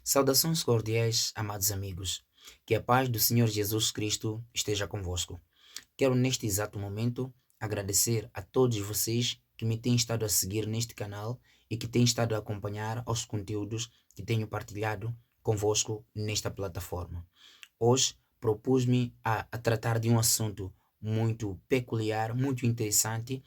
Saudações cordiais, amados amigos. Que a paz do Senhor Jesus Cristo esteja convosco. Quero neste exato momento agradecer a todos vocês que me têm estado a seguir neste canal e que têm estado a acompanhar os conteúdos que tenho partilhado convosco nesta plataforma. Hoje propus-me a tratar de um assunto muito peculiar, muito interessante,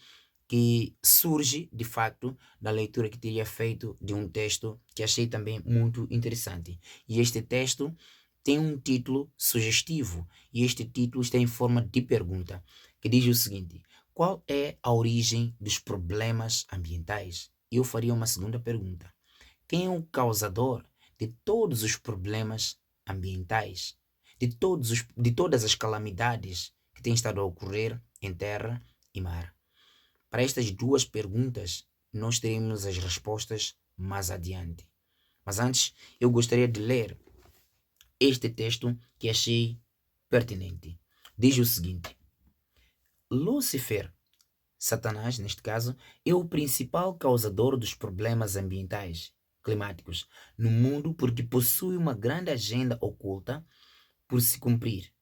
que surge de facto da leitura que teria feito de um texto que achei também muito interessante. E este texto tem um título sugestivo, e este título está em forma de pergunta, que diz o seguinte: qual é a origem dos problemas ambientais? E eu faria uma segunda pergunta: quem é o causador de todos os problemas ambientais? De todas as calamidades que têm estado a ocorrer em terra e mar? Para estas duas perguntas, nós teremos as respostas mais adiante. Mas antes, eu gostaria de ler este texto que achei pertinente. Diz o seguinte: Lúcifer, Satanás neste caso, é o principal causador dos problemas ambientais climáticos no mundo porque possui uma grande agenda oculta por se cumprir.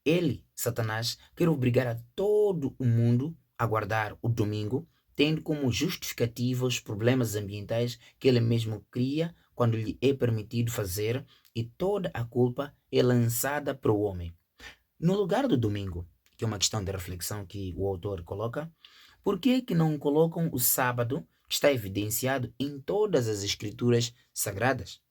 Ele, Satanás, quer obrigar a todo o mundo a guardar o domingo, tendo como justificativa os problemas ambientais que ele mesmo cria quando lhe é permitido fazer, e toda a culpa é lançada para o homem. No lugar do domingo, que é uma questão de reflexão que o autor coloca, por que não colocam o sábado, que está evidenciado em todas as escrituras sagradas?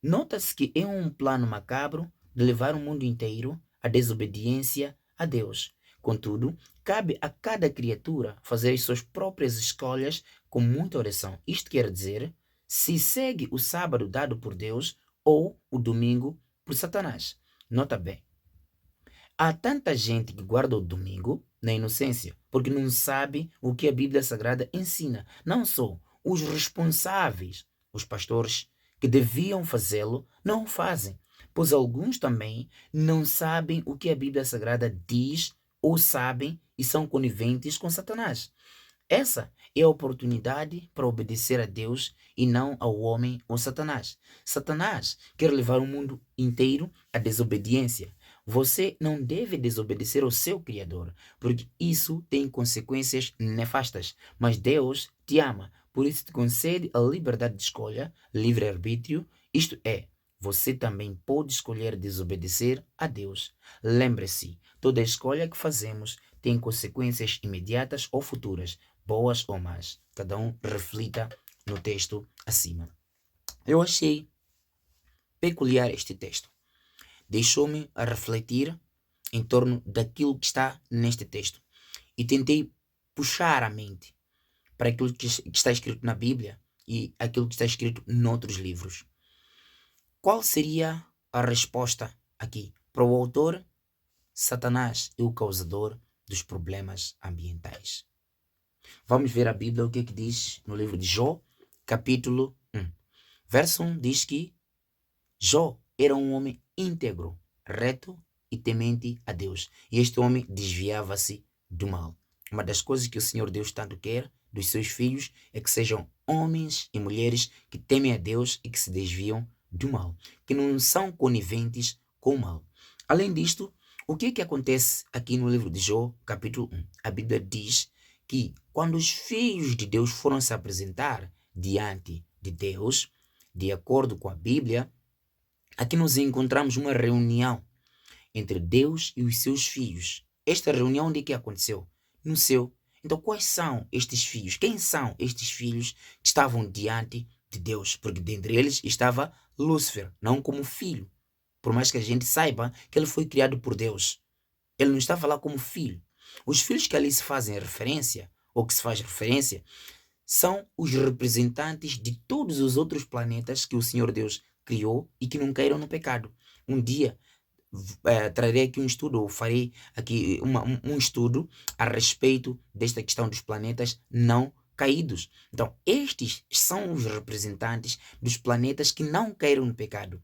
Nota-se que é um plano macabro de levar o mundo inteiro à desobediência a Deus. Contudo, cabe a cada criatura fazer as suas próprias escolhas com muita oração. Isto quer dizer, se segue o sábado dado por Deus ou o domingo por Satanás. Nota bem, há tanta gente que guarda o domingo na inocência, porque não sabe o que a Bíblia Sagrada ensina. Não só os responsáveis, os pastores, que deviam fazê-lo, não o fazem, pois alguns também não sabem o que a Bíblia Sagrada diz ou sabem e são coniventes com Satanás. Essa é a oportunidade para obedecer a Deus e não ao homem ou Satanás. Satanás quer levar o mundo inteiro à desobediência. Você não deve desobedecer ao seu Criador, porque isso tem consequências nefastas. Mas Deus te ama, por isso te concede a liberdade de escolha, livre-arbítrio. Isto é, você também pode escolher desobedecer a Deus. Lembre-se, toda escolha que fazemos tem consequências imediatas ou futuras, boas ou más. Cada um reflita no texto acima. Eu achei peculiar este texto. Deixou-me a refletir em torno daquilo que está neste texto. E tentei puxar a mente para aquilo que está escrito na Bíblia e aquilo que está escrito noutros livros. Qual seria a resposta aqui? Para o autor, Satanás é o causador dos problemas ambientais. Vamos ver a Bíblia, o que é que diz no livro de Jó, capítulo 1. Verso 1 diz que Jó era um homem íntegro, reto e temente a Deus. E este homem desviava-se do mal. Uma das coisas que o Senhor Deus tanto quer dos seus filhos é que sejam homens e mulheres que temem a Deus e que se desviam do mal, que não são coniventes com o mal. Além disto, o que é que acontece aqui no livro de Jó, capítulo 1? A Bíblia diz que quando os filhos de Deus foram se apresentar diante de Deus, de acordo com a Bíblia, aqui nós encontramos uma reunião entre Deus e os seus filhos. Esta reunião onde é que aconteceu? No céu. Então quais são estes filhos? Quem são estes filhos que estavam diante de Deus? Porque dentre eles estava Lúcifer, não como filho. Por mais que a gente saiba que ele foi criado por Deus. Ele não está a falar como filho. Os filhos que ali se fazem referência, ou que se faz referência, são os representantes de todos os outros planetas que o Senhor Deus criou e que não caíram no pecado. Um dia trarei aqui um estudo, ou farei aqui um estudo a respeito desta questão dos planetas não caídos. Então, estes são os representantes dos planetas que não caíram no pecado,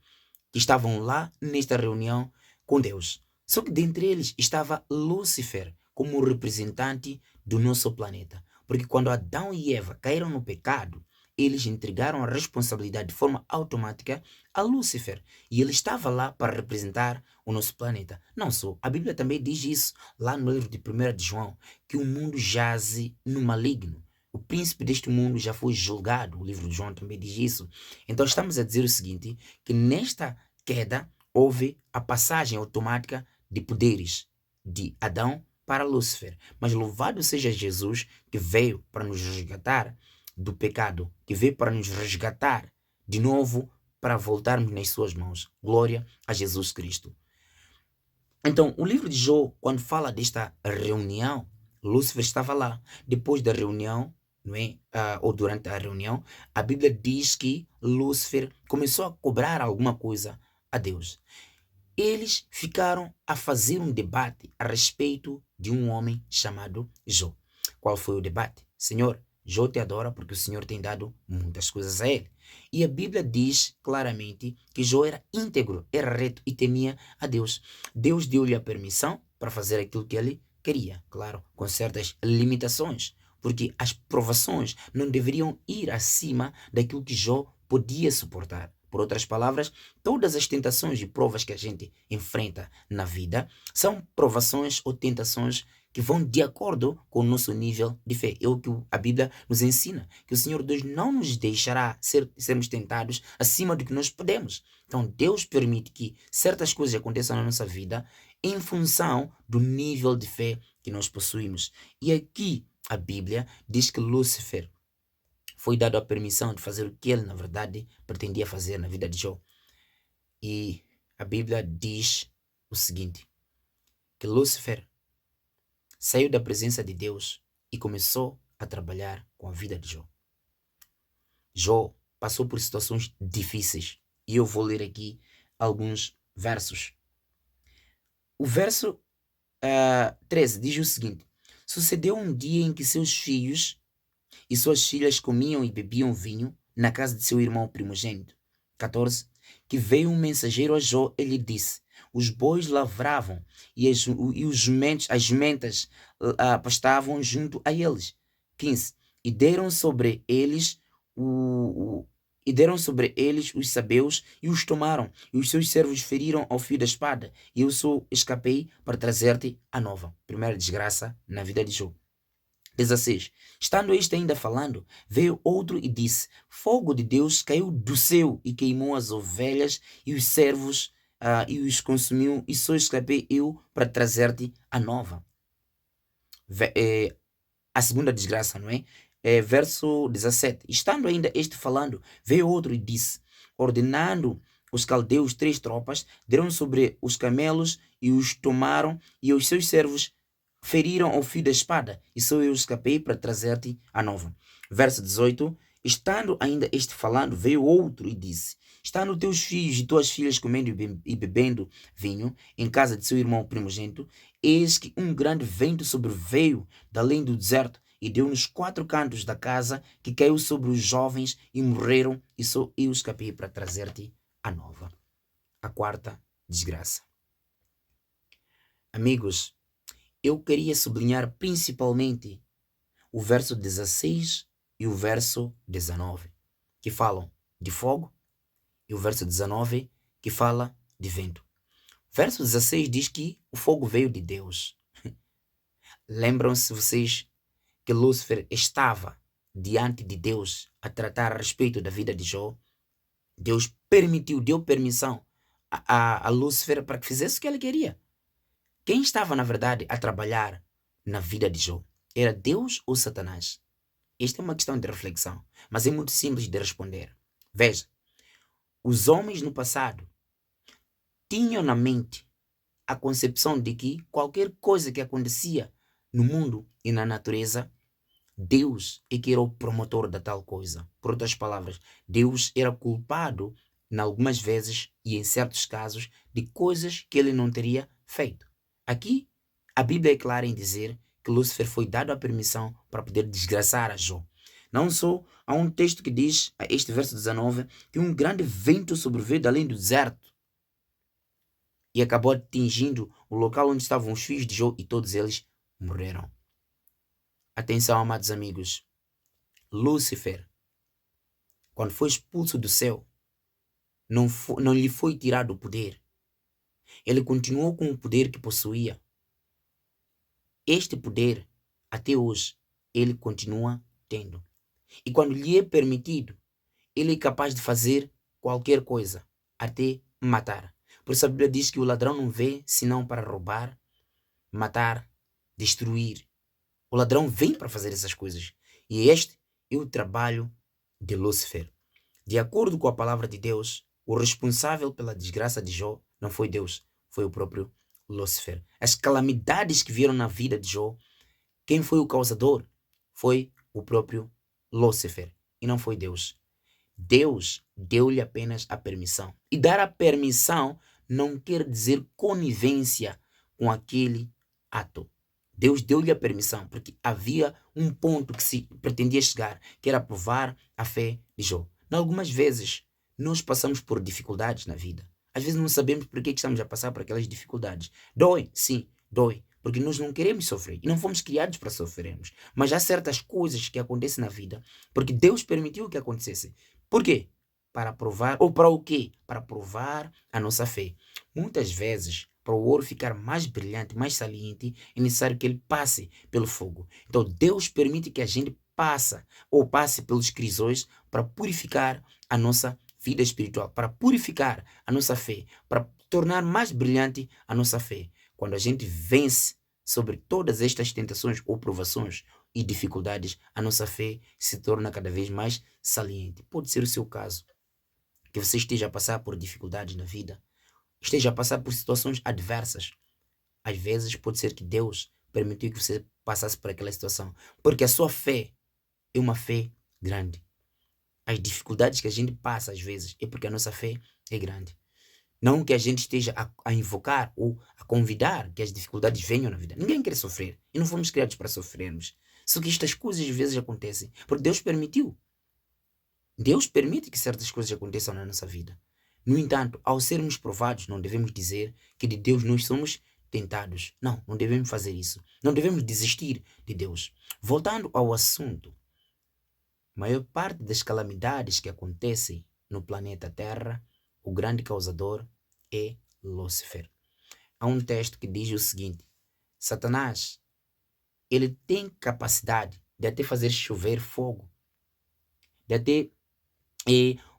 que estavam lá nesta reunião com Deus. Só que dentre eles estava Lúcifer como representante do nosso planeta. Porque quando Adão e Eva caíram no pecado, eles entregaram a responsabilidade de forma automática a Lúcifer. E ele estava lá para representar o nosso planeta. Não só, a Bíblia também diz isso, lá no livro de 1 de João, que o mundo jaze no maligno. O príncipe deste mundo já foi julgado, o livro de João também diz isso. Então estamos a dizer o seguinte, que nesta queda houve a passagem automática de poderes de Adão para Lúcifer. Mas louvado seja Jesus, que veio para nos resgatar do pecado, que veio para nos resgatar de novo para voltarmos nas suas mãos. Glória a Jesus Cristo. Então, o livro de Jó, quando fala desta reunião, Lúcifer estava lá. Depois da reunião, não é? Ou durante a reunião, a Bíblia diz que Lúcifer começou a cobrar alguma coisa a Deus. Eles ficaram a fazer um debate a respeito de um homem chamado Jó. Qual foi o debate? Senhor, Jó te adora porque o Senhor tem dado muitas coisas a ele. E a Bíblia diz claramente que Jó era íntegro, era reto e temia a Deus. Deus deu-lhe a permissão para fazer aquilo que ele queria, claro, com certas limitações, porque as provações não deveriam ir acima daquilo que Jó podia suportar. Por outras palavras, todas as tentações e provas que a gente enfrenta na vida são provações ou tentações que vão de acordo com o nosso nível de fé. É o que a Bíblia nos ensina, que o Senhor Deus não nos deixará sermos tentados acima do que nós podemos. Então Deus permite que certas coisas aconteçam na nossa vida em função do nível de fé que nós possuímos. E aqui a Bíblia diz que Lúcifer foi dado a permissão de fazer o que ele, na verdade, pretendia fazer na vida de Jó. E a Bíblia diz o seguinte, que Lúcifer saiu da presença de Deus e começou a trabalhar com a vida de Jó. Jó passou por situações difíceis e eu vou ler aqui alguns versos. O verso 13 diz o seguinte, sucedeu um dia em que seus filhos e suas filhas comiam e bebiam vinho na casa de seu irmão primogênito. 14. Que veio um mensageiro a Jó e lhe disse, os bois lavravam e as jumentas pastavam junto a eles. 15. E deram sobre eles os sabeus e os tomaram, e os seus servos feriram ao fio da espada, e eu só escapei para trazer-te a nova. Primeira desgraça na vida de Jó. 16. Estando este ainda falando, veio outro e disse, fogo de Deus caiu do céu e queimou as ovelhas e os servos e os consumiu, e só escapei eu para trazer-te a nova. A segunda desgraça, não é? Verso 17. Estando ainda este falando, veio outro e disse, ordenando os caldeus 3 tropas, deram sobre os camelos e os tomaram, e os seus servos feriram ao fio da espada, e só eu escapei para trazer-te a nova. Verso 18. Estando ainda este falando, veio outro e disse, estando teus filhos e tuas filhas comendo e bebendo vinho em casa de seu irmão primogênito, eis que um grande vento sobreveio da além do deserto e deu nos 4 cantos da casa, que caiu sobre os jovens e morreram, e só eu escapei para trazer-te a nova. A quarta desgraça. Amigos, eu queria sublinhar principalmente o verso 16 e o verso 19, que falam de fogo, e o verso 19, que fala de vento. O verso 16 diz que o fogo veio de Deus. Lembram-se vocês que Lúcifer estava diante de Deus a tratar a respeito da vida de Jó? Deus deu permissão a Lúcifer para que fizesse o que ele queria. Quem estava, na verdade, a trabalhar na vida de Jó? Era Deus ou Satanás? Esta é uma questão de reflexão, mas é muito simples de responder. Veja, os homens no passado tinham na mente a concepção de que qualquer coisa que acontecia no mundo e na natureza, Deus é que era o promotor da tal coisa. Por outras palavras, Deus era culpado, em algumas vezes e em certos casos, de coisas que ele não teria feito. Aqui, a Bíblia é clara em dizer que Lúcifer foi dado a permissão para poder desgraçar a Jó. Não só, há um texto que diz, este verso 19, que um grande vento sobreveio além do deserto e acabou atingindo o local onde estavam os filhos de Jó e todos eles morreram. Atenção, amados amigos. Lúcifer quando foi expulso do céu, não lhe foi tirado o poder. Ele continuou com o poder que possuía. Este poder, até hoje, ele continua tendo. E quando lhe é permitido, ele é capaz de fazer qualquer coisa, até matar. Por isso a Bíblia diz que o ladrão não vê senão para roubar, matar, destruir. O ladrão vem para fazer essas coisas. E este é o trabalho de Lúcifer. De acordo com a palavra de Deus, o responsável pela desgraça de Jó não foi Deus, foi o próprio Lúcifer. As calamidades que vieram na vida de Jó, quem foi o causador? Foi o próprio Lúcifer e não foi Deus. Deus deu-lhe apenas a permissão. E dar a permissão não quer dizer conivência com aquele ato. Deus deu-lhe a permissão porque havia um ponto que se pretendia chegar, que era provar a fé de Jó. Algumas vezes nós passamos por dificuldades na vida. Às vezes não sabemos por que estamos a passar por aquelas dificuldades. Dói, sim, dói. Porque nós não queremos sofrer e não fomos criados para sofrermos. Mas há certas coisas que acontecem na vida porque Deus permitiu que acontecesse. Por quê? Para provar, ou para o quê? Para provar a nossa fé. Muitas vezes, para o ouro ficar mais brilhante, mais saliente, é necessário que ele passe pelo fogo. Então Deus permite que a gente passe pelos crisóis para purificar a nossa vida espiritual, para purificar a nossa fé, para tornar mais brilhante a nossa fé. Quando a gente vence sobre todas estas tentações ou provações e dificuldades, a nossa fé se torna cada vez mais saliente. Pode ser o seu caso, que você esteja a passar por dificuldades na vida, esteja a passar por situações adversas. Às vezes pode ser que Deus permitiu que você passasse por aquela situação, porque a sua fé é uma fé grande. As dificuldades que a gente passa às vezes é porque a nossa fé é grande. Não que a gente esteja a invocar ou a convidar que as dificuldades venham na vida. Ninguém quer sofrer. E não fomos criados para sofrermos. Só que estas coisas às vezes acontecem porque Deus permitiu. Deus permite que certas coisas aconteçam na nossa vida. No entanto, ao sermos provados, não devemos dizer que de Deus nós somos tentados. Não, não devemos fazer isso. Não devemos desistir de Deus. Voltando ao assunto, a maior parte das calamidades que acontecem no planeta Terra, o grande causador é Lúcifer. Há um texto que diz o seguinte: Satanás, ele tem capacidade de até fazer chover fogo, de até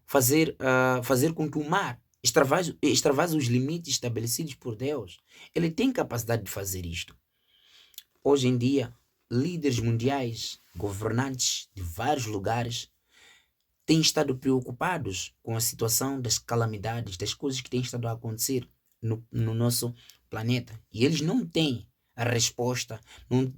fazer com que o mar extravase os limites estabelecidos por Deus. Ele tem capacidade de fazer isto. Hoje em dia, líderes mundiais, governantes de vários lugares, têm estado preocupados com a situação das calamidades, das coisas que têm estado a acontecer no nosso planeta. E eles não têm a resposta,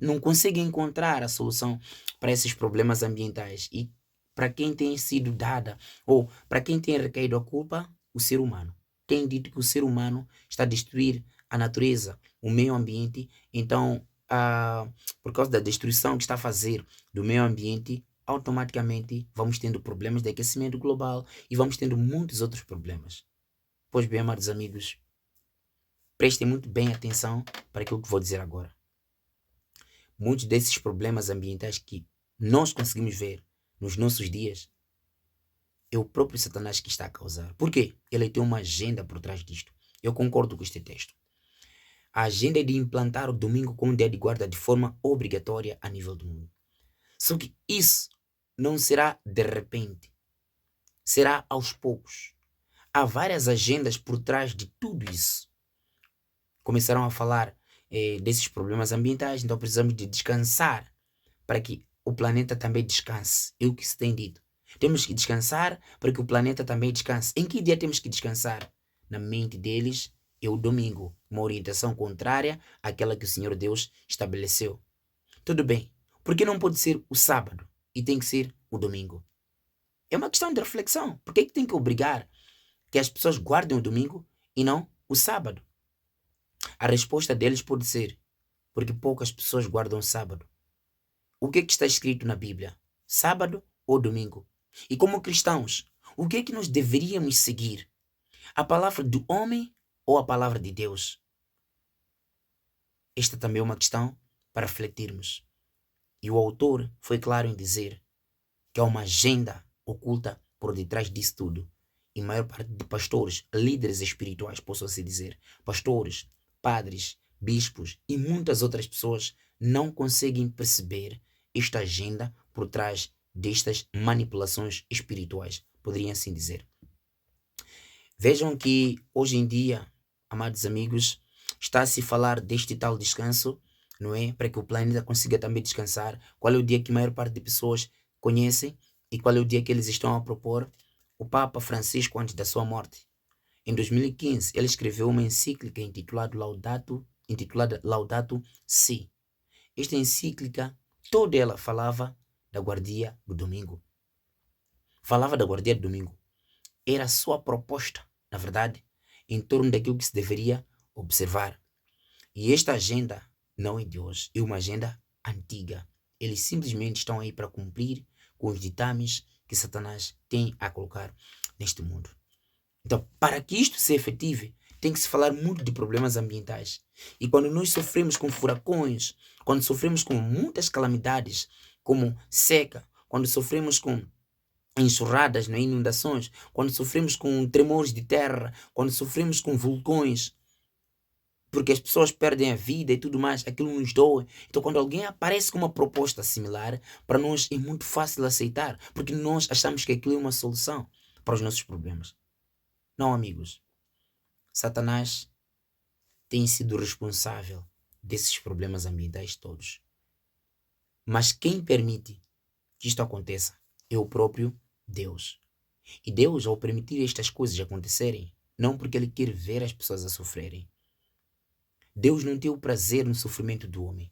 não conseguem encontrar a solução para esses problemas ambientais. E para quem tem sido dada, ou para quem tem recaído a culpa, o ser humano. Tem dito que o ser humano está a destruir a natureza, o meio ambiente. Então, por causa da destruição que está a fazer do meio ambiente, automaticamente vamos tendo problemas de aquecimento global e vamos tendo muitos outros problemas. Pois bem, amados amigos, prestem muito bem atenção para aquilo que vou dizer agora. Muitos desses problemas ambientais que nós conseguimos ver nos nossos dias é o próprio Satanás que está a causar. Por quê? Ele tem uma agenda por trás disto. Eu concordo com este texto. A agenda é de implantar o domingo como dia de guarda de forma obrigatória a nível do mundo. Só que isso não será de repente. Será aos poucos. Há várias agendas por trás de tudo isso. Começaram a falar desses problemas ambientais, então precisamos de descansar para que o planeta também descanse. É o que se tem dito. Temos que descansar para que o planeta também descanse. Em que dia temos que descansar? Na mente deles é o domingo, uma orientação contrária àquela que o Senhor Deus estabeleceu. Tudo bem. Por que não pode ser o sábado e tem que ser o domingo? É uma questão de reflexão. Por que tem que obrigar que as pessoas guardem o domingo e não o sábado? A resposta deles pode ser porque poucas pessoas guardam o sábado. O que está escrito na Bíblia? Sábado ou domingo? E como cristãos, o que nós deveríamos seguir? A palavra do homem ou a palavra de Deus? Esta também é uma questão para refletirmos. E o autor foi claro em dizer que há uma agenda oculta por detrás disso tudo. E a maior parte de pastores, líderes espirituais, posso assim dizer, pastores, padres, bispos e muitas outras pessoas não conseguem perceber esta agenda por trás destas manipulações espirituais, poderia assim dizer. Vejam que hoje em dia, amados amigos, está a se falar deste tal descanso, não é? Para que o planeta consiga também descansar. Qual é o dia que a maior parte de pessoas conhecem e qual é o dia que eles estão a propor? O Papa Francisco, antes da sua morte, em 2015, ele escreveu uma encíclica intitulada Laudato Si. Esta encíclica, toda ela falava da guardia do domingo. Falava da guardia do domingo. Era a sua proposta, na verdade, em torno daquilo que se deveria observar. E esta agenda não é de hoje, é uma agenda antiga. Eles simplesmente estão aí para cumprir com os ditames que Satanás tem a colocar neste mundo. Então, para que isto seja efetivo, tem que se falar muito de problemas ambientais. E quando nós sofremos com furacões, quando sofremos com muitas calamidades, como seca, quando sofremos com enxurradas, né, inundações, quando sofremos com tremores de terra, quando sofremos com vulcões, porque as pessoas perdem a vida e tudo mais, aquilo nos doe. Então, quando alguém aparece com uma proposta similar, para nós é muito fácil aceitar, porque nós achamos que aquilo é uma solução para os nossos problemas. Não, amigos. Satanás tem sido responsável desses problemas ambientais todos. Mas quem permite que isto aconteça é o próprio Deus. E Deus, ao permitir estas coisas acontecerem, não porque Ele quer ver as pessoas a sofrerem. Deus não tem o prazer no sofrimento do homem.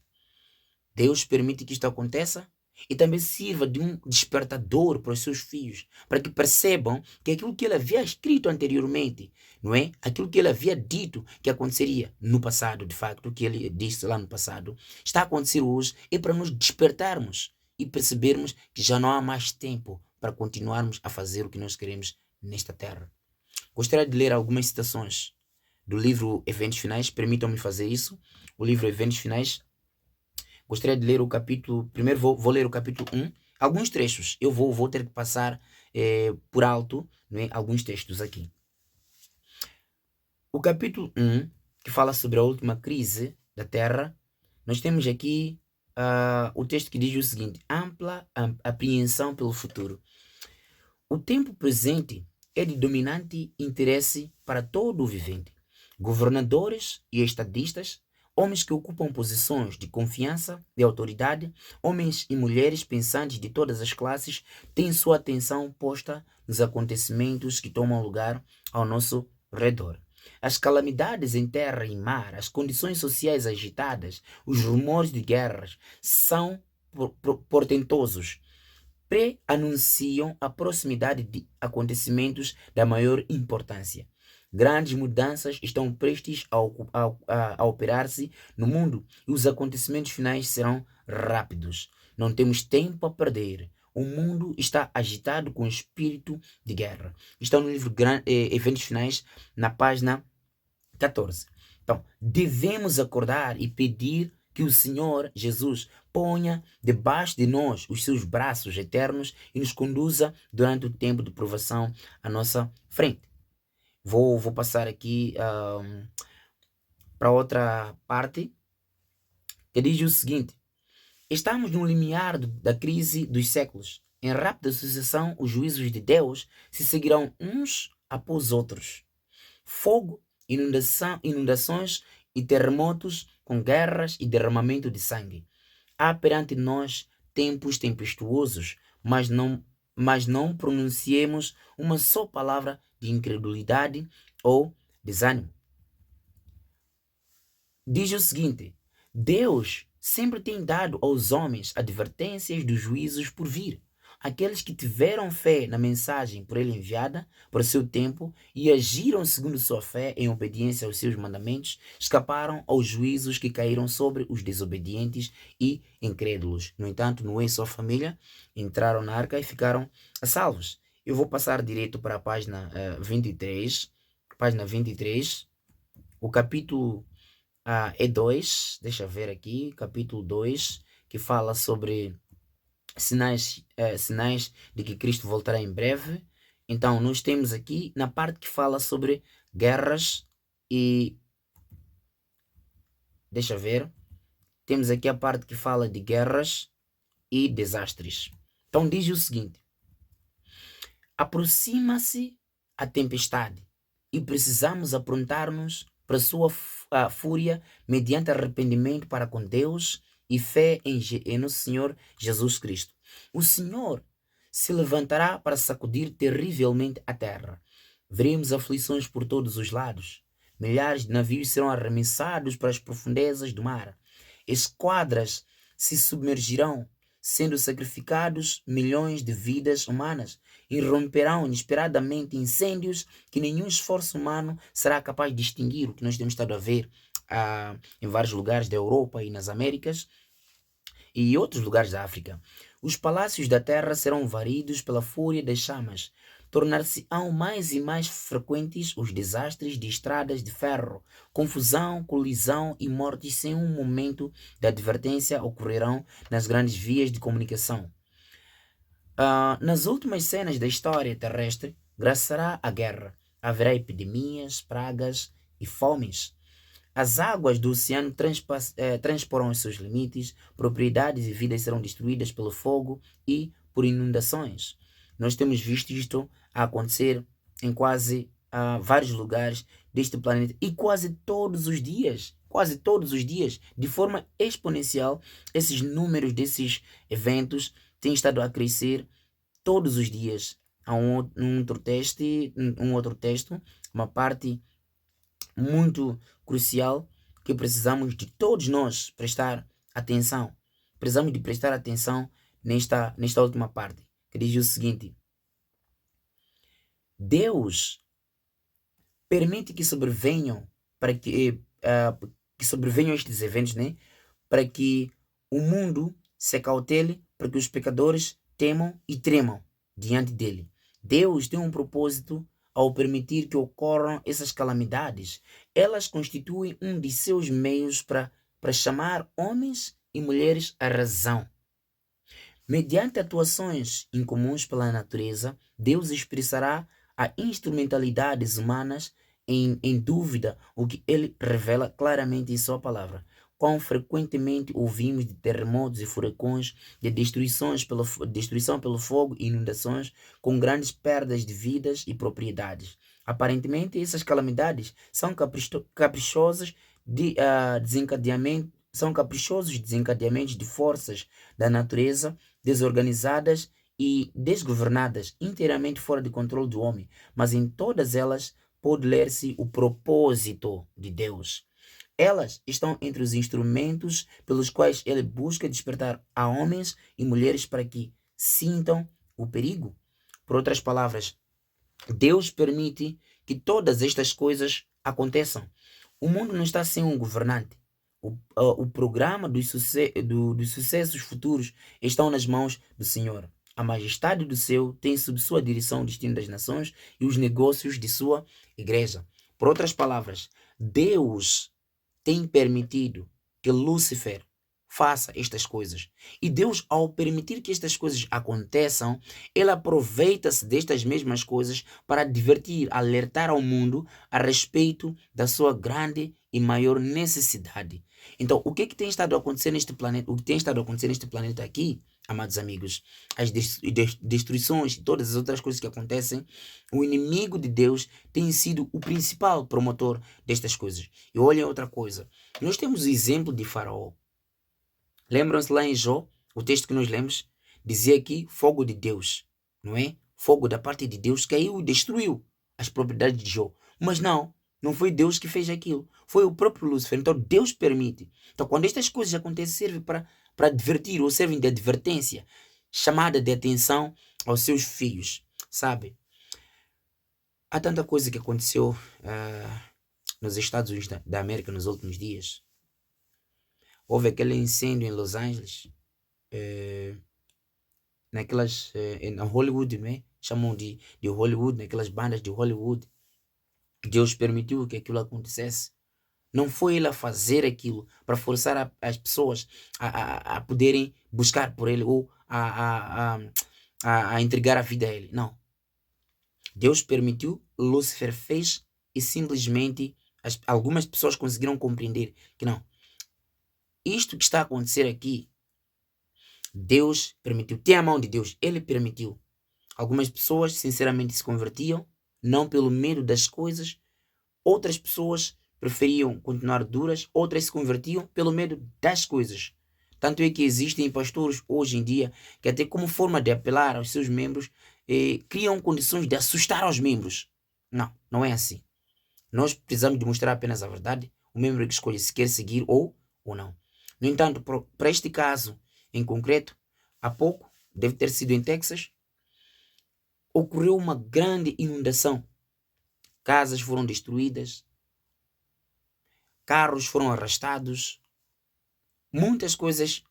Deus permite que isto aconteça e também sirva de um despertador para os seus filhos, para que percebam que aquilo que Ele havia escrito anteriormente, não é? Aquilo que Ele havia dito que aconteceria no passado, de facto, o que Ele disse lá no passado, está a acontecer hoje, é para nos despertarmos e percebermos que já não há mais tempo para continuarmos a fazer o que nós queremos nesta terra. Gostaria de ler algumas citações do livro Eventos Finais, permitam-me fazer isso. O livro Eventos Finais, gostaria de ler o capítulo, primeiro vou ler o capítulo 1, alguns trechos, eu vou ter que passar por alto, né, alguns textos aqui. O capítulo 1, que fala sobre a última crise da Terra, nós temos aqui o texto que diz o seguinte: ampla apreensão pelo futuro. O tempo presente é de dominante interesse para todo o vivente. Governadores e estadistas, homens que ocupam posições de confiança e autoridade, homens e mulheres pensantes de todas as classes, têm sua atenção posta nos acontecimentos que tomam lugar ao nosso redor. As calamidades em terra e mar, as condições sociais agitadas, os rumores de guerras são portentosos. Pré-anunciam a proximidade de acontecimentos da maior importância. Grandes mudanças estão prestes a operar-se no mundo e os acontecimentos finais serão rápidos. Não temos tempo a perder. O mundo está agitado com espírito de guerra. Está no livro Eventos Finais, na página 14. Então, devemos acordar e pedir que o Senhor Jesus ponha debaixo de nós os seus braços eternos e nos conduza durante o tempo de provação à nossa frente. Vou passar aqui para outra parte, que diz o seguinte: estamos no limiar da crise dos séculos. Em rápida sucessão, os juízos de Deus se seguirão uns após outros. Fogo, inundações e terremotos com guerras e derramamento de sangue. Há perante nós tempos tempestuosos, mas não pronunciemos uma só palavra de incredulidade ou desânimo. Diz o seguinte: Deus sempre tem dado aos homens advertências dos juízos por vir. Aqueles que tiveram fé na mensagem por ele enviada, por seu tempo, e agiram segundo sua fé em obediência aos seus mandamentos, escaparam aos juízos que caíram sobre os desobedientes e incrédulos. No entanto, Noé e sua família entraram na arca e ficaram a salvos. Eu vou passar direto para a página 23. Página 23. O capítulo é 2. Deixa eu ver aqui. Capítulo 2, que fala sobre sinais de que Cristo voltará em breve. Então, nós temos aqui na parte que fala sobre guerras e... Deixa ver. Temos aqui a parte que fala de guerras e desastres. Então diz o seguinte: aproxima-se a tempestade e precisamos aprontar-nos para sua fúria mediante arrependimento para com Deus e fé em nosso Senhor Jesus Cristo. O Senhor se levantará para sacudir terrivelmente a terra. Veremos aflições por todos os lados. Milhares de navios serão arremessados para as profundezas do mar. Esquadras se submergirão, sendo sacrificados milhões de vidas humanas. Irromperão inesperadamente incêndios que nenhum esforço humano será capaz de extinguir, o que nós temos estado a ver em vários lugares da Europa e nas Américas e outros lugares da África. Os palácios da terra serão varidos pela fúria das chamas. Tornar-se-ão mais e mais frequentes os desastres de estradas de ferro. Confusão, colisão e mortes sem um momento de advertência ocorrerão nas grandes vias de comunicação. Nas últimas cenas da história terrestre, graçará a guerra. Haverá epidemias, pragas e fomes. As águas do oceano transporão os seus limites, propriedades e vidas serão destruídas pelo fogo e por inundações. Nós temos visto isto a acontecer em quase vários lugares deste planeta e quase todos os dias, de forma exponencial, esses números desses eventos têm estado a crescer todos os dias. Há um outro texto, uma parte muito crucial que precisamos de todos nós prestar atenção. Precisamos de prestar atenção nesta última parte, que diz o seguinte: Deus permite que sobrevenham estes eventos, né? Para que o mundo se acautele, para que os pecadores temam e tremam diante dele. Deus tem um propósito ao permitir que ocorram essas calamidades. Elas constituem um de seus meios para chamar homens e mulheres à razão. Mediante atuações incomuns pela natureza, Deus expressará a instrumentalidades humanas em dúvida, o que ele revela claramente em sua palavra. Quão frequentemente ouvimos de terremotos e furacões, de destruição pelo fogo e inundações, com grandes perdas de vidas e propriedades. Aparentemente, essas calamidades são caprichosos desencadeamentos de forças da natureza desorganizadas e desgovernadas, inteiramente fora de controle do homem, mas em todas elas pode ler-se o propósito de Deus. Elas estão entre os instrumentos pelos quais ele busca despertar a homens e mulheres para que sintam o perigo. Por outras palavras, Deus permite que todas estas coisas aconteçam. O mundo não está sem um governante. O programa dos sucessos futuros estão nas mãos do Senhor. A majestade do céu tem sob sua direção o destino das nações e os negócios de sua igreja. Por outras palavras, Deus tem permitido que Lúcifer faça estas coisas. E Deus, ao permitir que estas coisas aconteçam, ele aproveita-se destas mesmas coisas para advertir, alertar ao mundo a respeito da sua grande e maior necessidade. Então, o que tem estado a acontecer neste planeta? O que tem estado a acontecer neste planeta aqui, amados amigos, as destruições e todas as outras coisas que acontecem, o inimigo de Deus tem sido o principal promotor destas coisas. E olhem outra coisa, nós temos o exemplo de Faraó. Lembram-se lá em Jó, o texto que nós lemos, dizia aqui fogo de Deus, não é? Fogo da parte de Deus caiu e destruiu as propriedades de Jó. Mas não foi Deus que fez aquilo, foi o próprio Lúcifer. Então Deus permite. Então quando estas coisas acontecem, serve para advertir, ou servem de advertência, chamada de atenção aos seus filhos, sabe? Há tanta coisa que aconteceu nos Estados Unidos da América nos últimos dias. Houve aquele incêndio em Los Angeles, na Hollywood, né? Chamam de Hollywood, naquelas bandas de Hollywood. Deus permitiu que aquilo acontecesse. Não foi ele a fazer aquilo para forçar as pessoas a poderem buscar por ele ou a entregar a vida a ele. Não. Deus permitiu, Lúcifer fez e simplesmente algumas pessoas conseguiram compreender que não. Isto que está a acontecer aqui, Deus permitiu. Tem a mão de Deus, Ele permitiu. Algumas pessoas sinceramente se convertiam, não pelo medo das coisas. Outras pessoas preferiam continuar duras, outras se convertiam pelo medo das coisas. Tanto é que existem pastores hoje em dia que até como forma de apelar aos seus membros, criam condições de assustar aos membros. Não, não é assim. Nós precisamos demonstrar apenas a verdade. O membro que escolhe se quer seguir ou não. No entanto, para este caso em concreto, há pouco, deve ter sido em Texas, ocorreu uma grande inundação. Casas foram destruídas, carros foram arrastados, muitas coisas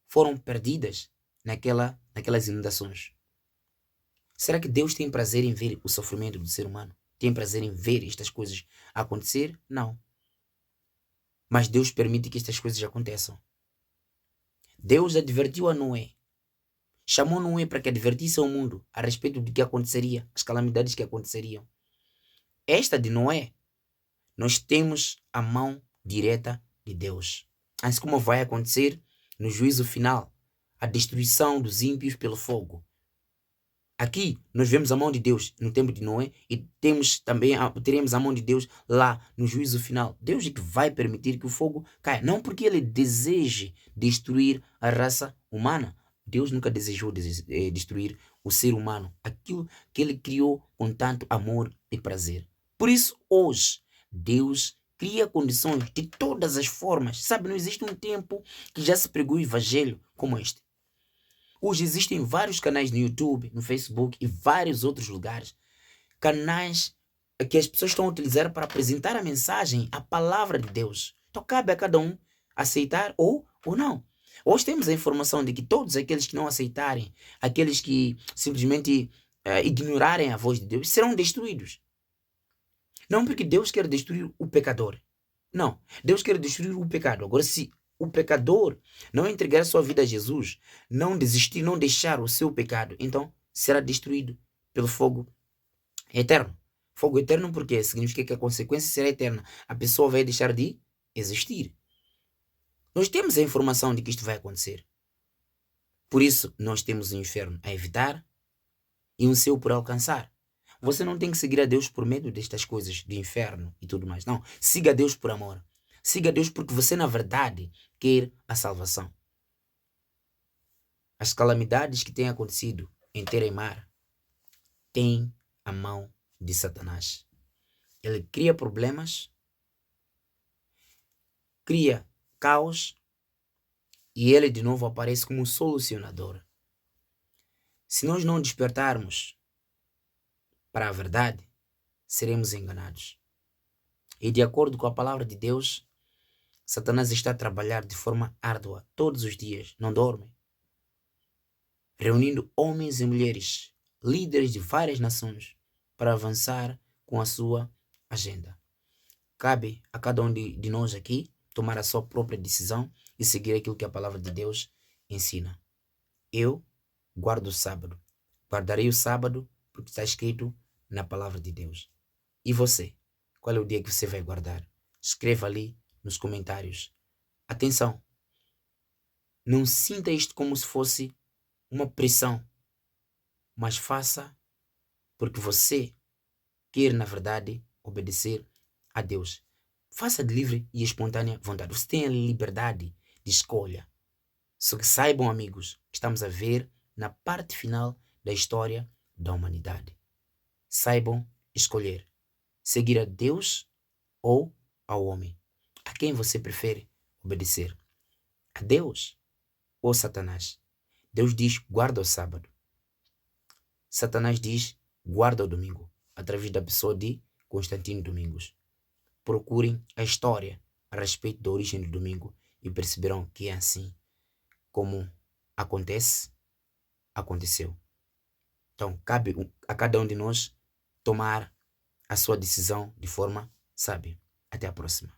foram perdidas naquelas inundações. Será que Deus tem prazer em ver o sofrimento do ser humano? Tem prazer em ver estas coisas acontecer? Não. Mas Deus permite que estas coisas aconteçam. Deus advertiu a Noé. Chamou Noé para que advertisse ao mundo a respeito do que aconteceria, as calamidades que aconteceriam. Esta de Noé, nós temos a mão direta de Deus. Assim como vai acontecer no juízo final, a destruição dos ímpios pelo fogo. Aqui nós vemos a mão de Deus no tempo de Noé e teremos a mão de Deus lá no juízo final. Deus é que vai permitir que o fogo caia. Não porque ele deseje destruir a raça humana. Deus nunca desejou destruir o ser humano. Aquilo que ele criou com tanto amor e prazer. Por isso, hoje, Deus cria condições de todas as formas. Sabe, não existe um tempo que já se pregou o evangelho como este. Hoje existem vários canais no YouTube, no Facebook e vários outros lugares. Canais que as pessoas estão a utilizar para apresentar a mensagem, a palavra de Deus. Então cabe a cada um aceitar ou não. Hoje temos a informação de que todos aqueles que não aceitarem, aqueles que simplesmente ignorarem a voz de Deus, serão destruídos. Não porque Deus quer destruir o pecador. Não, Deus quer destruir o pecado. Agora, se o pecador não entregar sua vida a Jesus, não desistir, não deixar o seu pecado, então será destruído pelo fogo eterno. Fogo eterno porque significa que a consequência será eterna. A pessoa vai deixar de existir. Nós temos a informação de que isto vai acontecer. Por isso, nós temos um inferno a evitar e um céu por alcançar. Você não tem que seguir a Deus por medo destas coisas, do inferno e tudo mais. Não, siga a Deus por amor. Siga a Deus porque você, na verdade, quer a salvação. As calamidades que têm acontecido em terra e mar têm a mão de Satanás. Ele cria problemas, cria caos e ele de novo aparece como um solucionador. Se nós não despertarmos para a verdade, seremos enganados. E de acordo com a palavra de Deus, Satanás está a trabalhar de forma árdua todos os dias, não dorme, reunindo homens e mulheres, líderes de várias nações, para avançar com a sua agenda. Cabe a cada um de nós aqui tomar a sua própria decisão e seguir aquilo que a palavra de Deus ensina. Eu guardo o sábado. Guardarei o sábado porque está escrito na palavra de Deus. E você? Qual é o dia que você vai guardar? Escreva ali nos comentários. Atenção! Não sinta isto como se fosse uma pressão, mas faça porque você quer, na verdade, obedecer a Deus. Faça de livre e espontânea vontade. Você tem a liberdade de escolha. Só que saibam, amigos, estamos a ver na parte final da história da humanidade. Saibam escolher. Seguir a Deus ou ao homem. A quem você prefere obedecer? A Deus ou Satanás? Deus diz, guarda o sábado. Satanás diz, guarda o domingo. Através da pessoa de Constantino Domingos. Procurem a história a respeito da origem do domingo e perceberão que é assim como aconteceu. Então, cabe a cada um de nós tomar a sua decisão de forma sábia. Até a próxima.